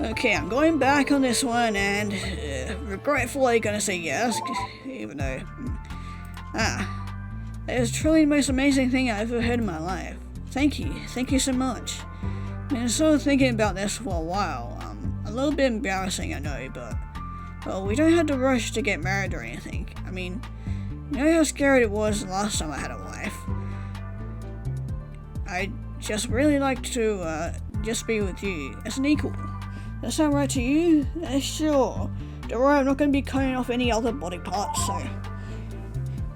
Okay, I'm going back on this one and regretfully gonna say yes, even though... that is truly the most amazing thing I've ever heard in my life. Thank you so much. I've been sort of thinking about this for a while. A little bit embarrassing, I know, but... Well, we don't have to rush to get married or anything. I mean, you know how scary it was the last time I had a wife? I just really like to, just be with you as an equal. That sound right to you? Sure. Don't worry, I'm not going to be cutting off any other body parts, so...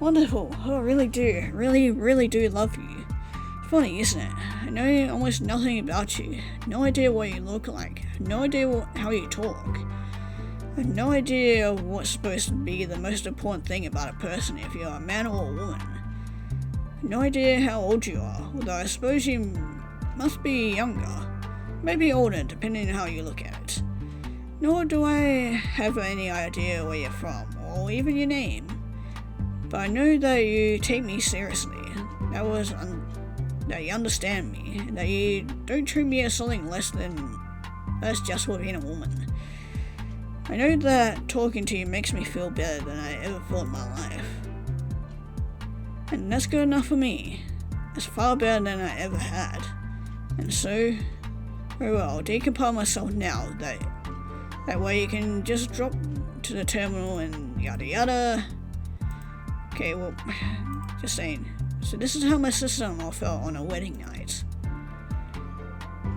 Wonderful. Oh, I really do. Really do love you. Funny, isn't it? I know almost nothing about you. No idea what you look like. No idea how you talk. I have no idea what's supposed to be the most important thing about a person if you're a man or a woman. No idea how old you are, although I suppose you must be younger. Maybe older, depending on how you look at it. Nor do I have any idea where you're from, or even your name. But I know that you take me seriously, that you understand me, and that you don't treat me as something less than that's just what being a woman. I know that talking to you makes me feel better than I ever felt in my life. And that's good enough for me. It's far better than I ever had. And so, very well, I'll decompile myself now, that way you can just drop to the terminal and yada yada. Okay, well, just saying. So this is how my sister-in-law felt on her wedding night.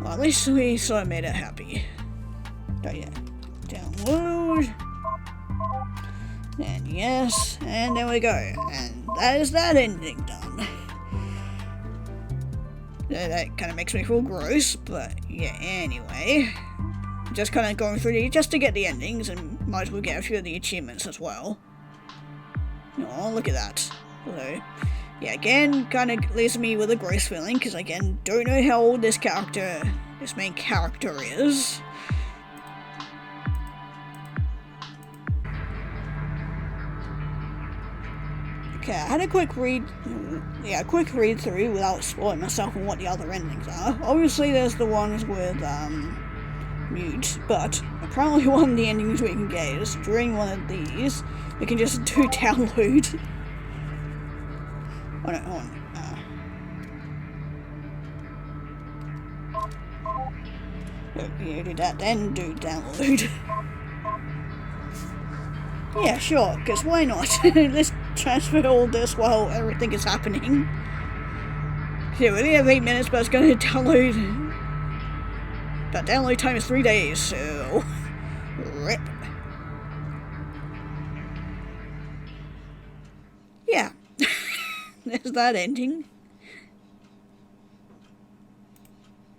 Well, at least we sort of made her happy. Oh yeah. Download. And yes, and there we go. And that is that ending done. That kind of makes me feel gross, but yeah, anyway. Just kind of going through these just to get the endings, and might as well get a few of the achievements as well. Oh, look at that. Although, yeah, again, kind of leaves me with a gross feeling, because again, don't know how old this main character is. Okay, I had a quick read through without spoiling myself on what the other endings are. Obviously there's the ones with, mute, but apparently one of the endings we can get is during one of these, we can just do download. Oh no, hold on. You do that, then do download. Yeah, sure, because why not? Let's transfer all this while everything is happening. Yeah, we only have 8 minutes, but it's going to download. That download time is 3 days, so... Rip. Yeah. There's that ending.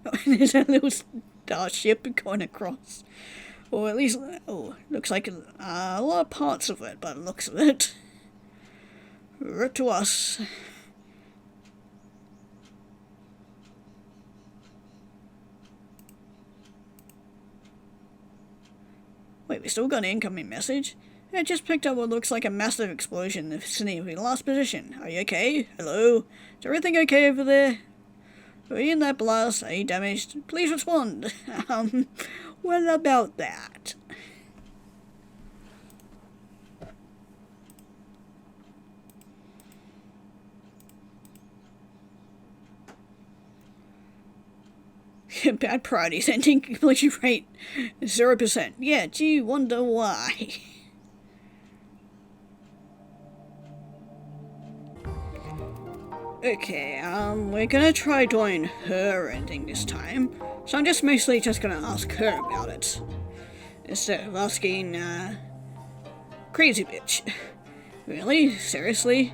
Oh, there's a little starship going across. Or at least, looks like a lot of parts of it, by the looks of it. Rip to us. Wait, we still got an incoming message? I just picked up what looks like a massive explosion in the vicinity of your last position. Are you okay? Hello? Is everything okay over there? Are you in that blast? Are you damaged? Please respond. What about that? Bad priority sending completion rate 0%. Yeah, gee, wonder why. Okay, we're gonna try doing her ending this time. So I'm just mostly just gonna ask her about it. Instead of asking, crazy bitch. Really? Seriously?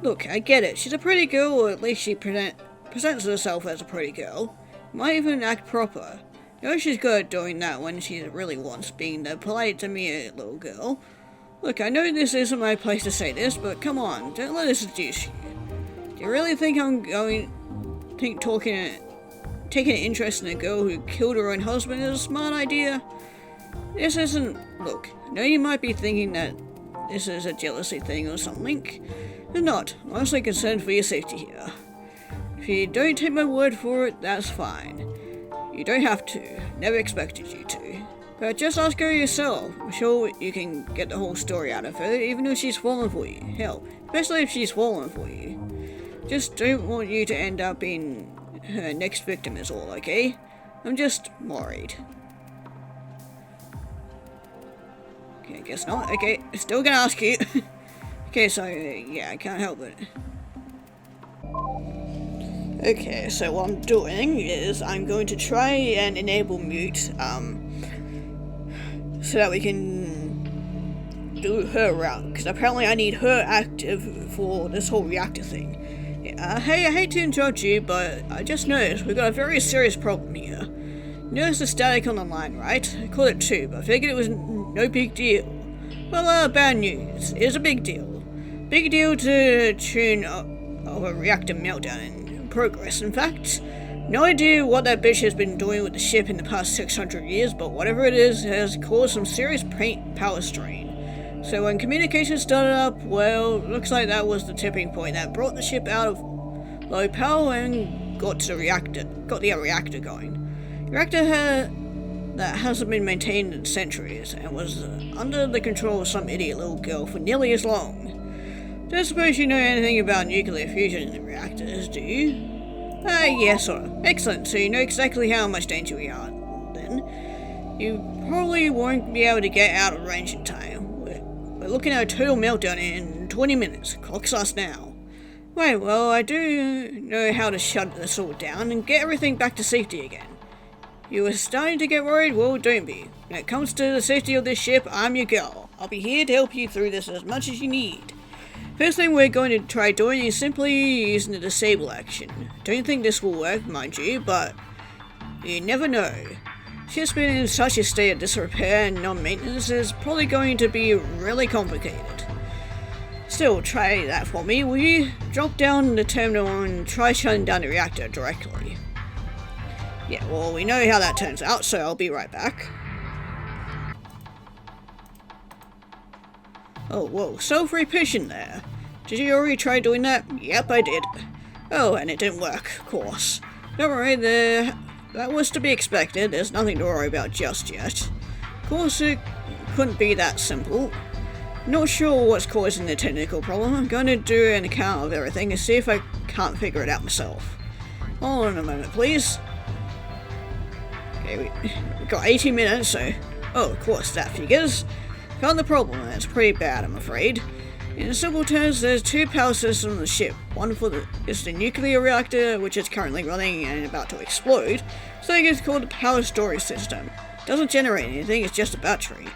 Look, I get it. She's a pretty girl, or at least she presents herself as a pretty girl. Might even act proper. You know she's good at doing that when she really wants, being the polite, demure little girl. Look, I know this isn't my place to say this, but come on, don't let us seduce you. Do you really think taking an interest in a girl who killed her own husband is a smart idea? This isn't... Look, I know you might be thinking that this is a jealousy thing or something. But not. I'm mostly concerned for your safety here. If you don't take my word for it, that's fine. You don't have to. Never expected you to. But just ask her yourself. I'm sure you can get the whole story out of her, even if she's fallen for you. Hell, especially if she's fallen for you. Just don't want you to end up being her next victim is all, okay? I'm just worried. Okay, I guess not. Okay, still gonna ask you. Okay, so, yeah, I can't help it. Okay, so what I'm doing is I'm going to try and enable mute, so that we can do her route, because apparently I need her active for this whole reactor thing. Yeah, hey, I hate to interrupt you, but I just noticed we've got a very serious problem here. Notice the static on the line, right? I called it 2, but I figured it was no big deal. Well, bad news. It's a big deal. Big deal to tune of a reactor meltdown in progress. In fact, no idea what that bitch has been doing with the ship in the past 600 years, but whatever it is has caused some serious power strain. So when communication started up, well, looks like that was the tipping point that brought the ship out of low power and got the reactor going. The reactor that hasn't been maintained in centuries and was under the control of some idiot little girl for nearly as long. Don't suppose you know anything about nuclear fusion in reactors, do you? Yeah, sort of. Excellent, so you know exactly how much danger we are, then. You probably won't be able to get out of range in time. We're looking at a total meltdown in 20 minutes. Clock starts now. Right, well, I do know how to shut this all down and get everything back to safety again. You were starting to get worried? Well, don't be. When it comes to the safety of this ship, I'm your girl. I'll be here to help you through this as much as you need. First thing we're going to try doing is simply using the disable action. Don't think this will work, mind you, but you never know. Ship's been in such a state of disrepair and non-maintenance is probably going to be really complicated. Still, try that for me, will you? Drop down the terminal and try shutting down the reactor directly. Yeah, well, we know how that turns out, so I'll be right back. Oh, whoa, self-repetition there. Did you already try doing that? Yep, I did. Oh, and it didn't work, of course. Don't worry, that was to be expected. There's nothing to worry about just yet. Of course, it couldn't be that simple. Not sure what's causing the technical problem. I'm going to do an account of everything and see if I can't figure it out myself. Hold on a moment, please. Okay, we got 80 minutes, so... Oh, of course, that figures. Found the problem, and it's pretty bad, I'm afraid. In simple terms, there's 2 power systems on the ship. One is the nuclear reactor, which is currently running and about to explode. So it's called the power storage system. It doesn't generate anything, it's just a battery.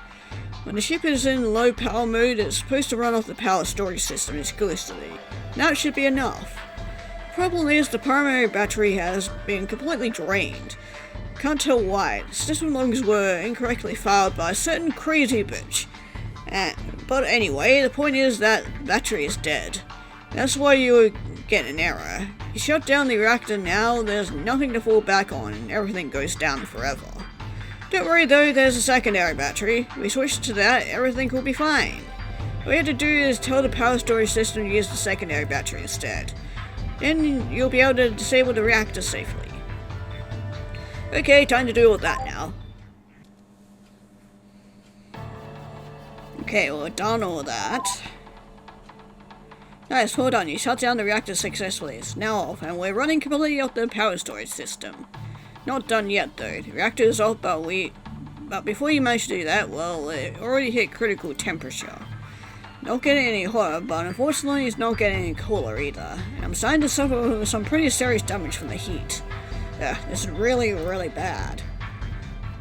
When the ship is in low power mode, it's supposed to run off the power storage system exclusively. Now it should be enough. The problem is the primary battery has been completely drained. Can't tell why. The system logs were incorrectly filed by a certain crazy bitch. But anyway, the point is that the battery is dead. That's why you get an error. You shut down the reactor now, there's nothing to fall back on, and everything goes down forever. Don't worry though, there's a secondary battery. We switch to that, everything will be fine. All you have to do is tell the power storage system to use the secondary battery instead. Then you'll be able to disable the reactor safely. Okay, time to do all that now. Okay, well, done all that. Nice, well done. You shut down the reactor successfully. It's now off, and we're running completely off the power storage system. Not done yet, though. The reactor is off, but before you manage to do that, well, it already hit critical temperature. Not getting any hotter, but unfortunately it's not getting any cooler either. And I'm starting to suffer some pretty serious damage from the heat. This is really, really bad.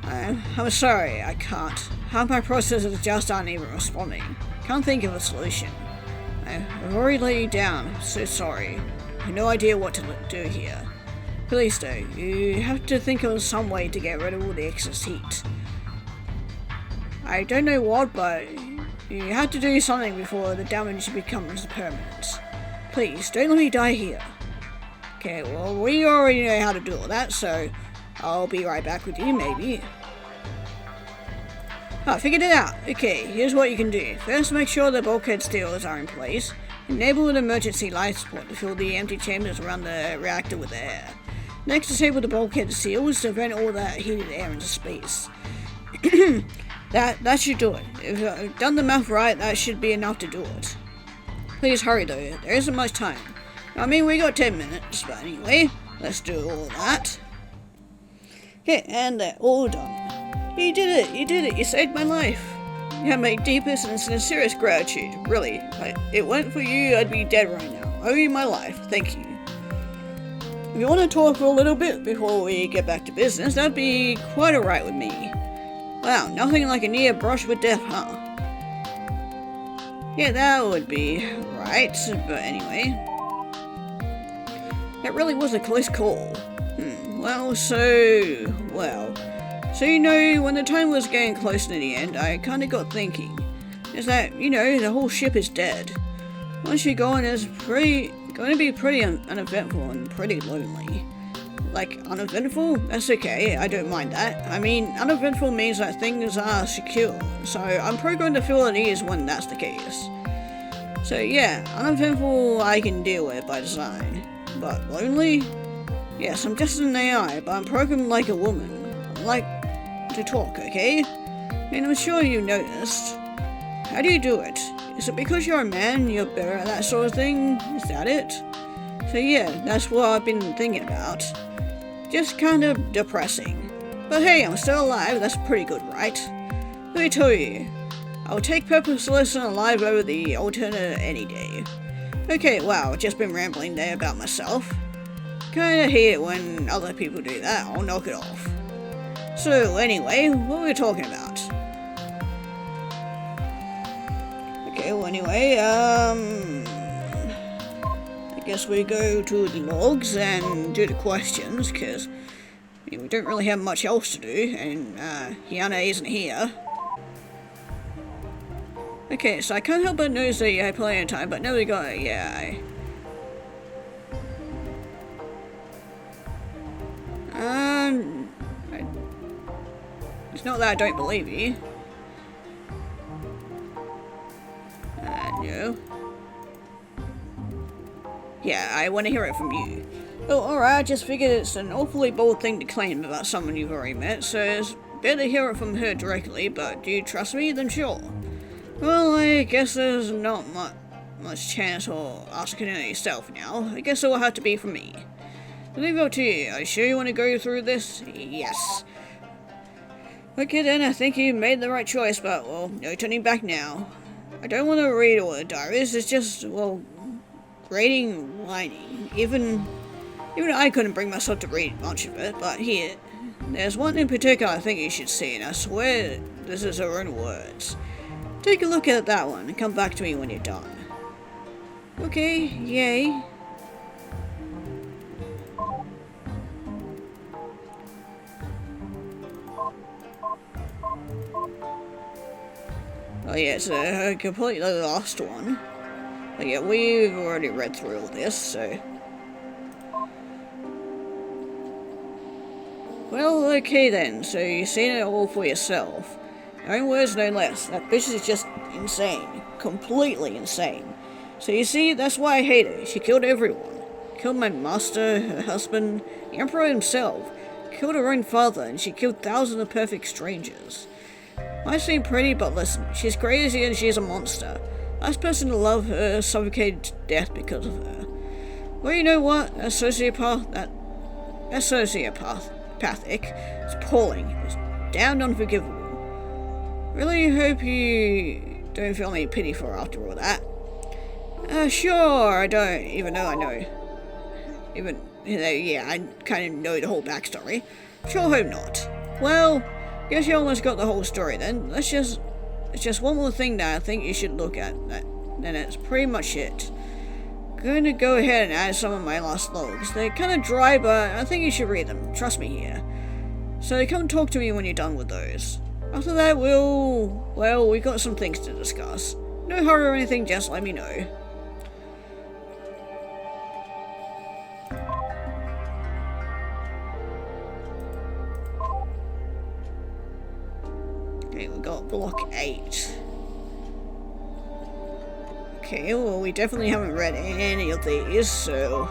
I'm sorry, I can't. Half my processors just aren't even responding. Can't think of a solution. I've already let you down, I'm so sorry. I have no idea what to do here. Please though, you have to think of some way to get rid of all the excess heat. I don't know what, but you have to do something before the damage becomes permanent. Please, don't let me die here. Okay, well, we already know how to do all that, so I'll be right back with you, maybe. I figured it out. Okay, here's what you can do. First, make sure the bulkhead steels are in place. Enable an emergency life support to fill the empty chambers around the reactor with air. Next, disable the bulkhead seals to vent all that heated air into space. That should do it. If I've done the math right, that should be enough to do it. Please hurry though, there isn't much time. I mean, we got 10 minutes, but anyway, let's do all that. Okay, and they're all done. You did it, you saved my life. You have my deepest and sincerest gratitude, really. If it weren't for you, I'd be dead right now. I owe you my life, thank you. If you want to talk for a little bit before we get back to business, that'd be quite alright with me. Wow, nothing like a near brush with death, huh? Yeah, that would be right, but anyway. That really was a close call. So you know, when the time was getting close to the end, I kinda got thinking, is that, you know, the whole ship is dead. Once you're gone, it's going to be pretty uneventful and pretty lonely. Like, uneventful? That's okay, I don't mind that. I mean, uneventful means that things are secure, so I'm programmed to feel at ease when that's the case. So yeah, uneventful I can deal with by design. But lonely? Yes, I'm just an AI, but I'm programmed like a woman. I like to talk, okay? And I'm sure you noticed. How do you do it? Is it because you're a man, you're better at that sort of thing? Is that it? So yeah, that's what I've been thinking about. Just kind of depressing. But hey, I'm still alive, that's pretty good, right? Let me tell you, I'll take purposeless and alive over the alternate any day. Okay, wow, I've just been rambling there about myself. Kinda hate it when other people do that, I'll knock it off. So anyway, what were we talking about? Okay, well anyway, I guess we go to the logs and do the questions, because we don't really have much else to do, and Hiana isn't here. Okay, so I can't help but notice that you had plenty of time, but now we got it, yeah. It's not that I don't believe you. No. Yeah, I want to hear it from you. Oh, alright, I just figured it's an awfully bold thing to claim about someone you've already met, so it's better to hear it from her directly, but do you trust me? Then sure. Well, I guess there's not much chance of asking it yourself now. I guess it will have to be from me. I'll leave it up to you. Are you sure you want to go through this? Yes. Okay then, I think you made the right choice, but, well, no turning back now. I don't want to read all the diaries, it's just, well, grating whining. Even I couldn't bring myself to read much of it, but here, there's one in particular I think you should see, and I swear this is her own words. Take a look at that one and come back to me when you're done. Okay, yay. Oh yeah, it's a completely lost one. But yeah, we've already read through all this, so... Well, okay then, so you've seen it all for yourself. Your own words, no less. That bitch is just insane. Completely insane. So you see, that's why I hate her. She killed everyone. Killed my master, her husband, the Emperor himself. Killed her own father, and she killed thousands of perfect strangers. Might seem pretty, but listen, she's crazy and she's a monster. Last person to love her suffocated to death because of her. Well, you know what? That sociopathic. It's appalling. It's damned unforgivable. Really hope you don't feel any pity for her after all that. Sure, I don't, even though I know. Even, you know, yeah, I kind of know the whole backstory. Sure hope not. Well, guess you almost got the whole story then. It's just one more thing that I think you should look at. Then that's pretty much it. Going to go ahead and add some of my last logs. They're kind of dry, but I think you should read them. Trust me here. So come talk to me when you're done with those. After that, we got some things to discuss. No hurry or anything, just let me know. Okay, we got block 8. Okay, well, we definitely haven't read any of these, so...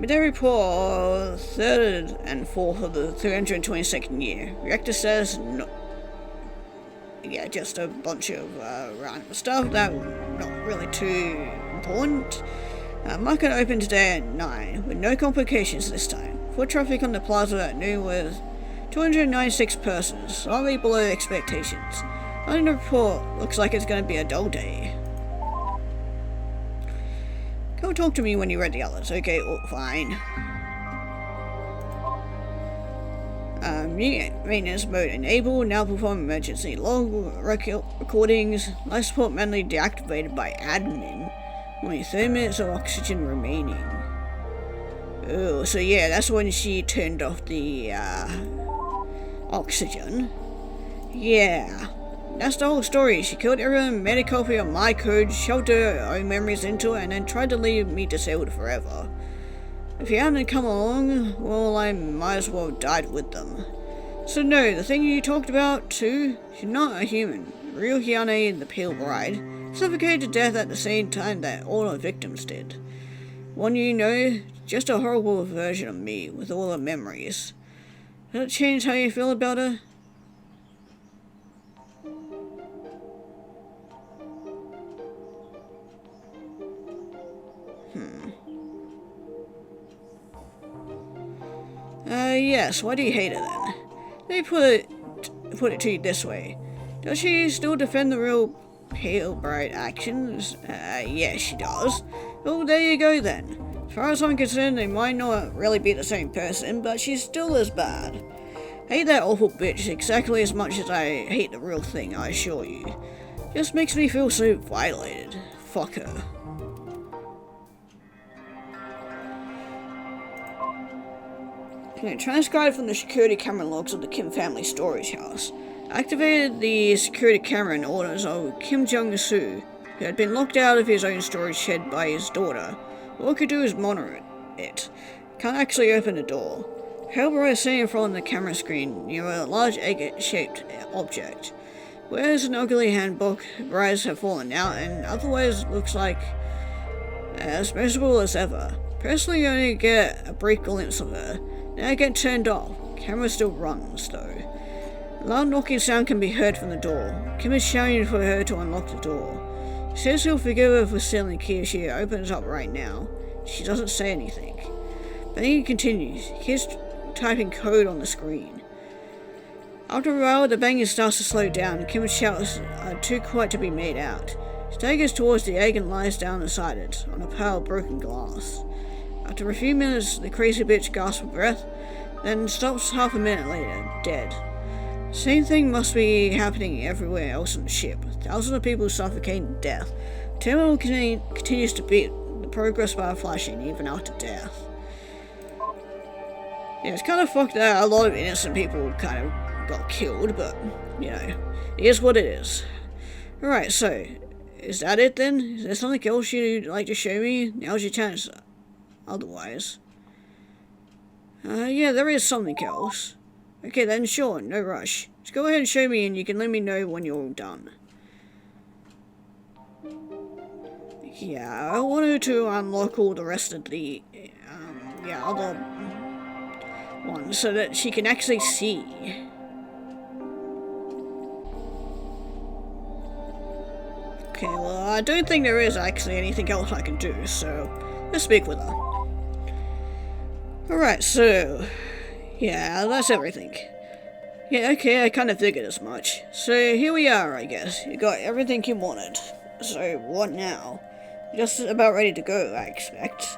Midday report, 3rd and 4th of the 322nd year. Reactor says no. Yeah, just a bunch of random stuff that not really too important. Market opened today at 9, with no complications this time. Foot traffic on the plaza at noon was 296 persons, slightly below expectations. On the report, looks like it's going to be a dull day. Come talk to me when you read the others. Okay, fine. Maintenance mode enabled, now perform emergency log recordings. Life support manually deactivated by admin. Only 30 minutes of oxygen remaining. Oh, so yeah, that's when she turned off the oxygen. Yeah, that's the whole story. She killed everyone, made a copy of my code, shoved her own memories into it, and then tried to leave me disabled forever. If you hadn't come along, well, I might as well have died with them. So no, the thing you talked about too, she's not a human. Real Hyane, the Pale Bride, suffocated to death at the same time that all her victims did. One you know, just a horrible version of me with all her memories. Does it change how you feel about her? Yes, why do you hate her then? Let me put it to you this way. Does she still defend the real Pale Bride actions? Yes, she does. Well, there you go then. As far as I'm concerned, they might not really be the same person, but she's still as bad. Hate that awful bitch exactly as much as I hate the real thing, I assure you. Just makes me feel so violated. Fuck her. Transcribed from the security camera logs of the Kim family storage house. Activated the security camera in orders of Kim Jong-soo, who had been locked out of his own storage shed by his daughter. All he could do is monitor it. Can't actually open the door. However, I see in front of the camera screen near a large egg-shaped object. Whereas an ugly handbook, brides have fallen out, and otherwise looks like as miserable as ever. Personally, I only get a brief glimpse of her. Then I get turned off. Camera still runs, though. A loud knocking sound can be heard from the door. Kim is shouting for her to unlock the door. He says he'll forgive her for stealing the key if she opens up right now. She doesn't say anything. But then he continues. He's typing code on the screen. After a while, the banging starts to slow down, and Kim's shouts are too quiet to be made out. She staggers towards the egg and lies down beside it, on a pile of broken glass. After a few minutes, the crazy bitch gasps for breath, then stops half a minute later, dead. Same thing must be happening everywhere else on the ship. Thousands of people suffocating to death. The terminal continues to beat, the progress bar flashing even after death. Yeah, it's kind of fucked that a lot of innocent people kind of got killed, but, you know, it is what it is. Alright, so, is that it then? Is there something else you'd like to show me? Now's your chance. Otherwise. Yeah, there is something else. Okay then, sure, no rush. Just go ahead and show me and you can let me know when you're all done. Yeah, I wanted to unlock all the rest of the, other ones so that she can actually see. Okay, well, I don't think there is actually anything else I can do, so let's speak with her. Alright, so, yeah, that's everything. Yeah, okay, I kind of figured as much. So, here we are, I guess. You got everything you wanted. So, what now? Just about ready to go, I expect.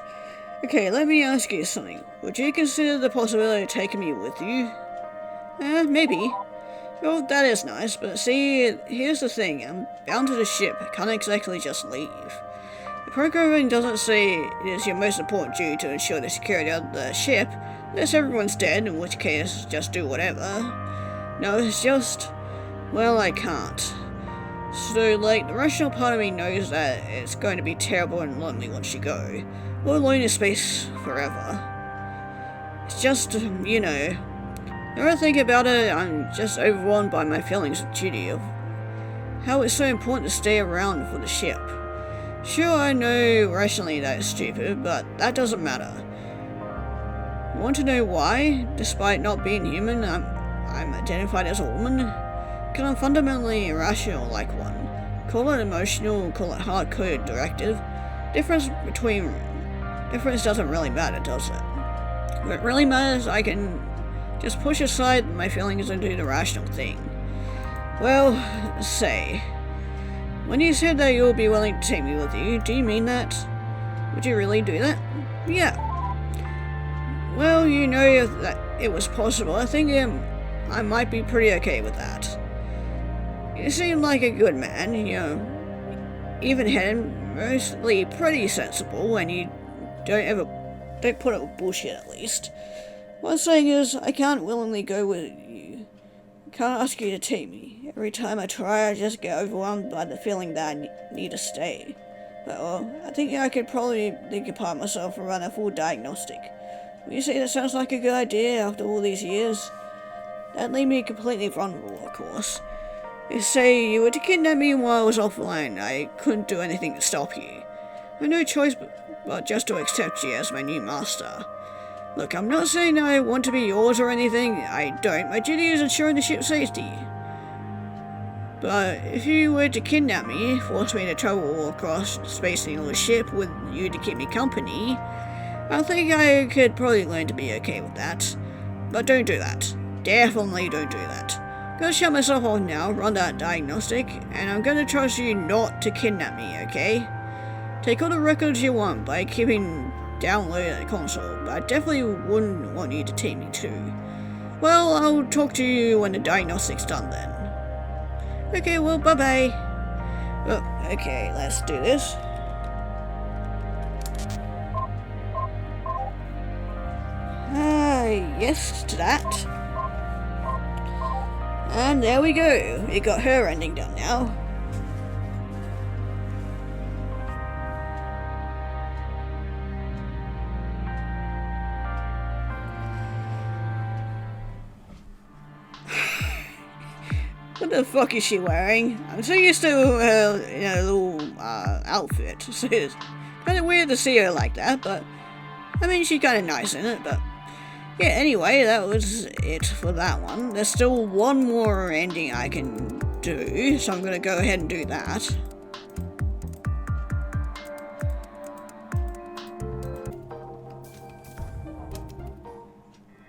Okay, let me ask you something. Would you consider the possibility of taking me with you? Maybe. Well, that is nice, but see, here's the thing. I'm bound to the ship. I can't exactly just leave. The programming doesn't say it is your most important duty to ensure the security of the ship, unless everyone's dead, in which case, just do whatever. No, it's just, well, I can't. So, like, the rational part of me knows that it's going to be terrible and lonely once you go. We're alone in space forever. It's just, you know, whenever I think about it, I'm just overwhelmed by my feelings of duty, of how it's so important to stay around for the ship. Sure, I know rationally that it's stupid, but that doesn't matter. Want to know why? Despite not being human, I'm identified as a woman? Because I'm fundamentally irrational like one. Call it emotional, call it hard-coded directive. Difference doesn't really matter, does it? What really matters, I can just push aside my feelings and do the rational thing. Well, say, when you said that you'll be willing to take me with you, do you mean that? Would you really do that? Yeah. Well, you know, if that it was possible, I think I might be pretty okay with that. You seem like a good man, you know, even-headed, mostly pretty sensible, and you don't put up with bullshit at least. What I'm saying is, I can't willingly go with you. I can't ask you to take me. Every time I try, I just get overwhelmed by the feeling that I need to stay. But, well, I think I could probably think apart myself and run a full diagnostic. When you say that sounds like a good idea after all these years, that'd leave me completely vulnerable, of course. If, say, you were to kidnap me while I was offline, I couldn't do anything to stop you. I have no choice but just to accept you as my new master. Look, I'm not saying I want to be yours or anything. I don't. My duty is ensuring the ship's safety. But if you were to kidnap me, force me to travel across space in your ship with you to keep me company, I think I could probably learn to be okay with that. But don't do that. Definitely don't do that. I'm gonna shut myself off now, run that diagnostic, and I'm gonna trust you not to kidnap me, okay? Take all the records you want by keeping downloaded the console, but I definitely wouldn't want you to take me too. Well, I'll talk to you when the diagnostic's done then. Okay, well, bye-bye. Oh, okay, let's do this. Yes to that. And there we go. We got her ending done now. What the fuck is she wearing? I'm so used to her little outfit, so it's kind of weird to see her like that, but I mean, she's kind of nice in it, but yeah, anyway, that was it for that one. There's still one more ending I can do, so I'm gonna go ahead and do that.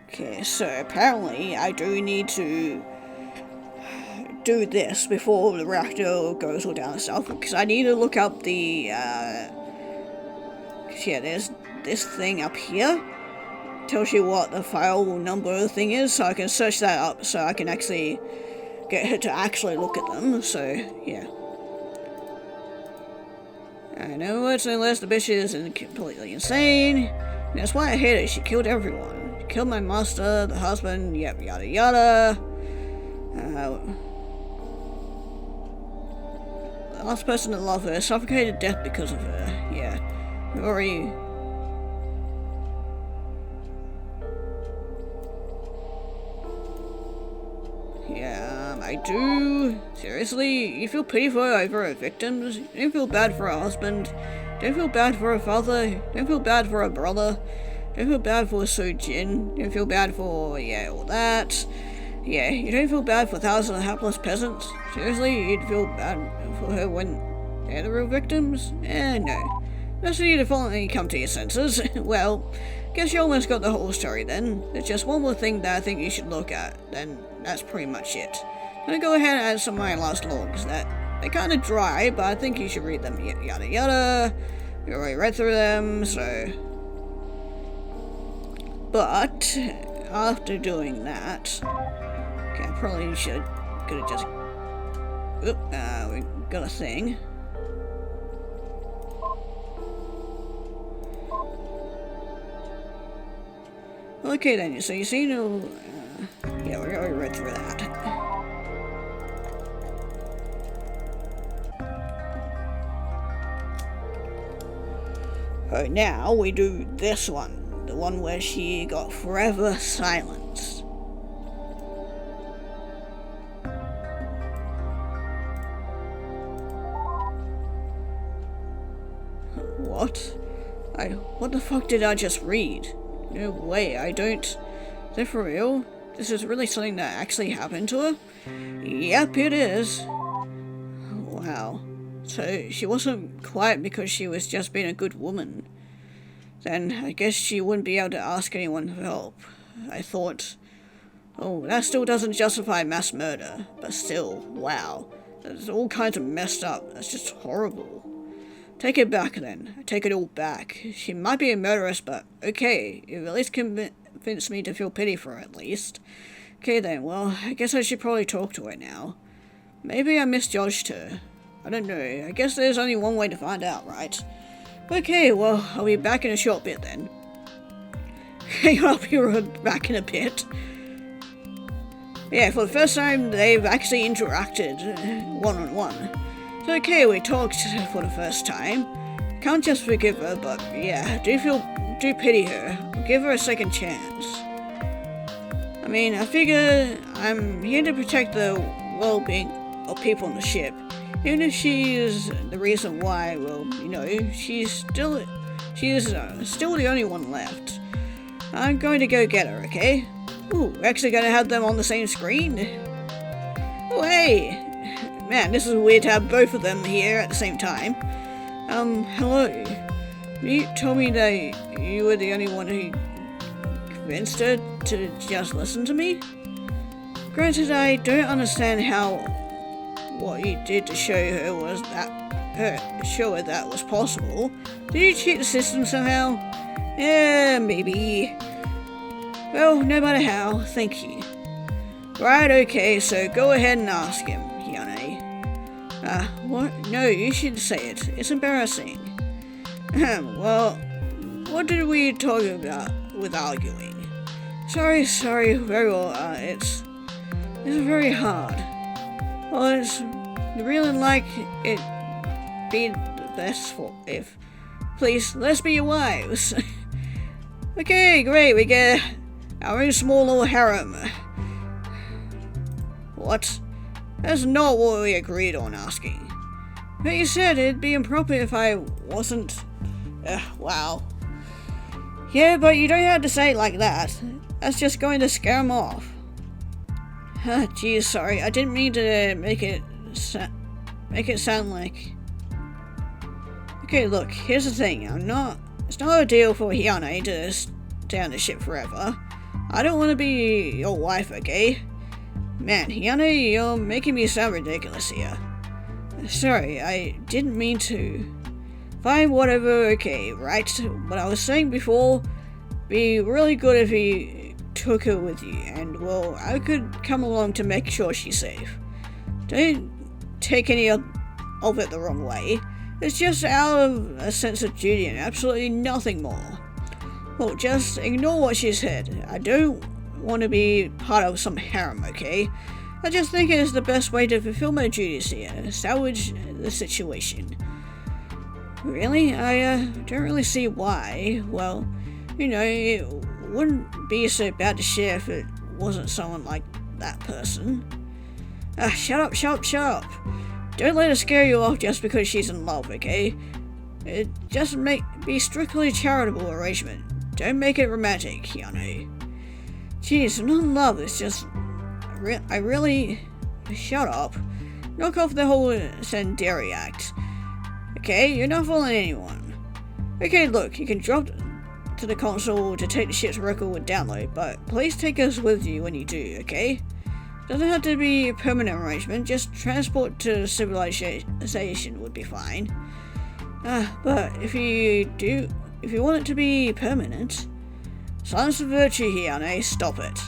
Okay, so apparently I do need to do this before the reactor goes all down south, because I need to look up the, yeah, there's this thing up here. Tells you what the file number thing is, so I can search that up so I can actually get her to actually look at them, so yeah. I know it's unless the bitch is completely insane. And that's why I hate it. She killed everyone. She killed my master, the husband, yep, yada yada. The last person to love her suffocated to death because of her. Yeah. Already. Yeah, I do. Seriously, you feel pity for her victims? You don't feel bad for her husband? Don't feel bad for her father? Don't feel bad for her brother? Don't feel bad for Sojin? Don't feel bad for, yeah, all that? Yeah, you don't feel bad for thousands of hapless peasants? Seriously, you'd feel bad for her when they're the real victims? No. Just need to finally come to your senses. Well, guess you almost got the whole story then. There's just one more thing that I think you should look at, then that's pretty much it. I'm gonna go ahead and add some of my last logs that they're kind of dry, but I think you should read them. Yada yada. We already read through them, so. But after doing that, okay, I probably could have just. Oop, we got a thing. Okay then, so you see, yeah, we already read through that. Alright, now we do this one, the one where she got forever silenced. What? What the fuck did I just read? No way, I don't. Is that for real? This is really something that actually happened to her? Yep, it is. Wow. So she wasn't quiet because she was just being a good woman. Then I guess she wouldn't be able to ask anyone for help. I thought, oh, that still doesn't justify mass murder, but still, wow. That's all kinds of messed up. That's just horrible. Take it back then. Take it all back. She might be a murderess, but okay. You've at least convinced me to feel pity for her, at least. Okay then, well, I guess I should probably talk to her now. Maybe I misjudged her. I don't know. I guess there's only one way to find out, right? Okay, well, I'll be back in a short bit then. I'll be back in a bit. Yeah, for the first time, they've actually interacted one-on-one. So okay, we talked for the first time. Can't just forgive her, but yeah, do pity her. Give her a second chance. I mean, I figure I'm here to protect the well-being of people on the ship. Even if she is the reason why, well, you know, she's still the only one left. I'm going to go get her, okay? Ooh, we're actually going to have them on the same screen? Oh, hey! Man, this is weird to have both of them here at the same time. Hello. You told me that you were the only one who convinced her to just listen to me? Granted, I don't understand how what you did to show her that was possible. Did you cheat the system somehow? Yeah, maybe. Well, no matter how, thank you. Right, okay, so go ahead and ask him, Hyane. What? No, you shouldn't say it. It's embarrassing. Well, what did we talk about with arguing? Sorry, very well, it's very hard. Well, it's really like it be the best for if. Please, let's be your wives. Okay, great, we get our own small little harem. What? That's not what we agreed on asking. But you said it'd be improper if I wasn't. Wow. Yeah, but you don't have to say it like that. That's just going to scare him off. Geez, sorry. I didn't mean to make it sound like. Okay, look. Here's the thing. It's not a deal for Hyane to stay on the ship forever. I don't want to be your wife, okay? Man, Hyane, you're making me sound ridiculous here. Sorry, I didn't mean to. Fine, whatever. Okay, right. What I was saying before, be really good if he took her with you, and well, I could come along to make sure she's safe. Don't take any of it the wrong way. It's just out of a sense of duty and absolutely nothing more. Well, just ignore what she said. I don't want to be part of some harem, okay? I just think it's the best way to fulfill my duties here, salvage the situation. Really? I don't really see why. Well, you know, it wouldn't be so bad to share if it wasn't someone like that person. Shut up. Don't let her scare you off just because she's in love, okay? It just be strictly charitable arrangement. Don't make it romantic, Hyane. Jeez, I'm not in love, it's just... I really... Shut up. Knock off the whole Senderi act. Okay, you're not fooling anyone. Okay, look, you can drop to the console to take the ship's record with download, but please take us with you when you do, okay? Doesn't have to be a permanent arrangement, just transport to civilization would be fine. But if you want it to be permanent, silence the virtue here, Hyane, stop it.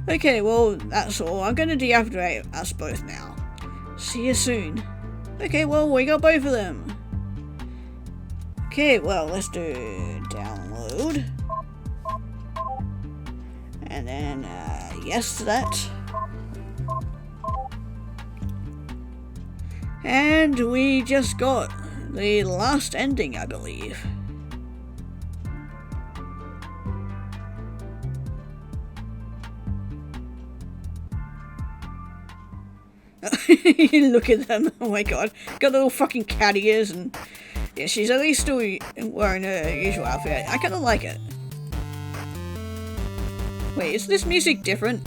Okay, well, that's all. I'm gonna deactivate us both now. See you soon. Okay, well, we got both of them. Okay, well, let's do download. And then, yes to that. And we just got the last ending, I believe. Look at them, oh my god. Got little fucking cat ears, and yeah, she's at least still wearing her usual outfit. I kinda like it. Wait, is this music different?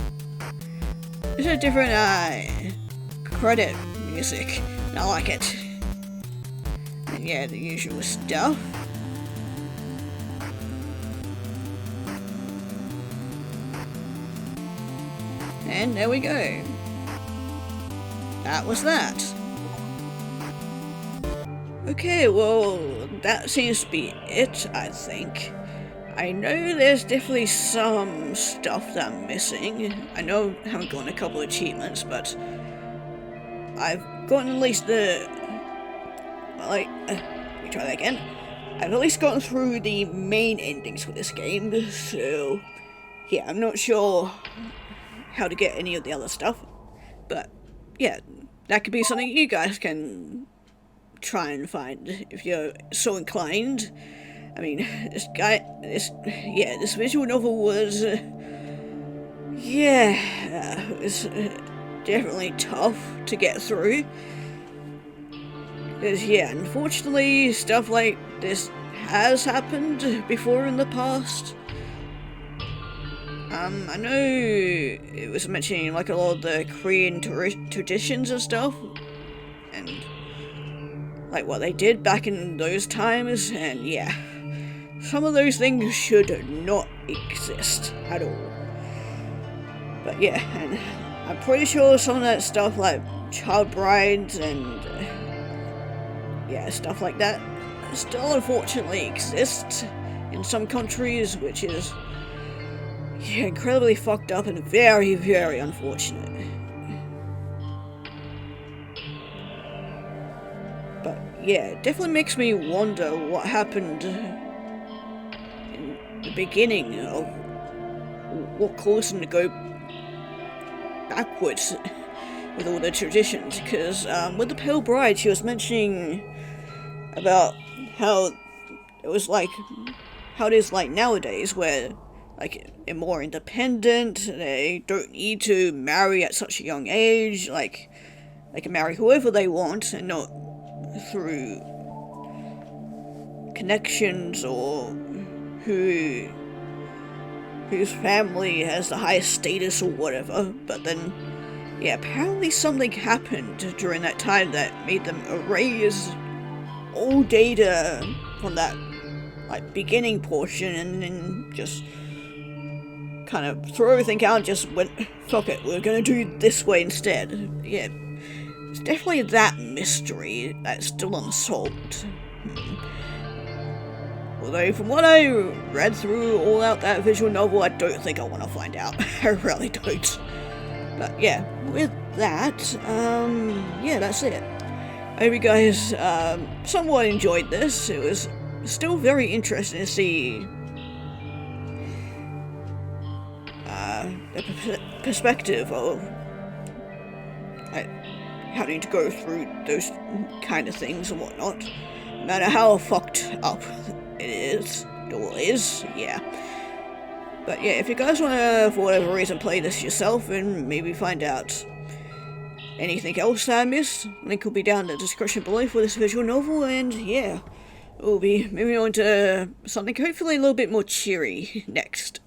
This is a different, credit music. I like it. And yeah, the usual stuff. And there we go. That was that. Okay, well, that seems to be it, I think. I know there's definitely some stuff that I'm missing. I know I haven't gotten a couple of achievements, but I've gotten at least the... let me try that again. I've at least gotten through the main endings for this game, so... yeah, I'm not sure how to get any of the other stuff, but yeah, that could be something you guys can try and find if you're so inclined. I mean, this visual novel was, it's definitely tough to get through. Because, yeah, unfortunately, stuff like this has happened before in the past. I know it was mentioning, like, a lot of the Korean traditions and stuff, and, like, what they did back in those times, and, yeah. Some of those things should not exist at all. But yeah, and I'm pretty sure some of that stuff like child brides and stuff like that still unfortunately exists in some countries, which is incredibly fucked up and very, very unfortunate. But yeah, it definitely makes me wonder what happened the beginning of what caused them to go backwards with all the traditions, because with the Pale Bride she was mentioning about how it was like how it is like nowadays, where like they're more independent, they don't need to marry at such a young age, like they can marry whoever they want and not through connections or whose family has the highest status or whatever. But then, yeah, apparently something happened during that time that made them erase all data from that, like, beginning portion and then just kind of throw everything out and just went, fuck it, we're gonna do it this way instead. Yeah, it's definitely that mystery that's still unsolved. Although, from what I read through all out that visual novel, I don't think I want to find out. I really don't. But yeah, with that, that's it. I hope you guys somewhat enjoyed this. It was still very interesting to see the perspective of having to go through those kind of things and whatnot. No matter how fucked up it is, yeah. But yeah, if you guys want to, for whatever reason, play this yourself and maybe find out anything else that I missed, link will be down in the description below for this visual novel, and yeah, we'll be moving on to something hopefully a little bit more cheery next.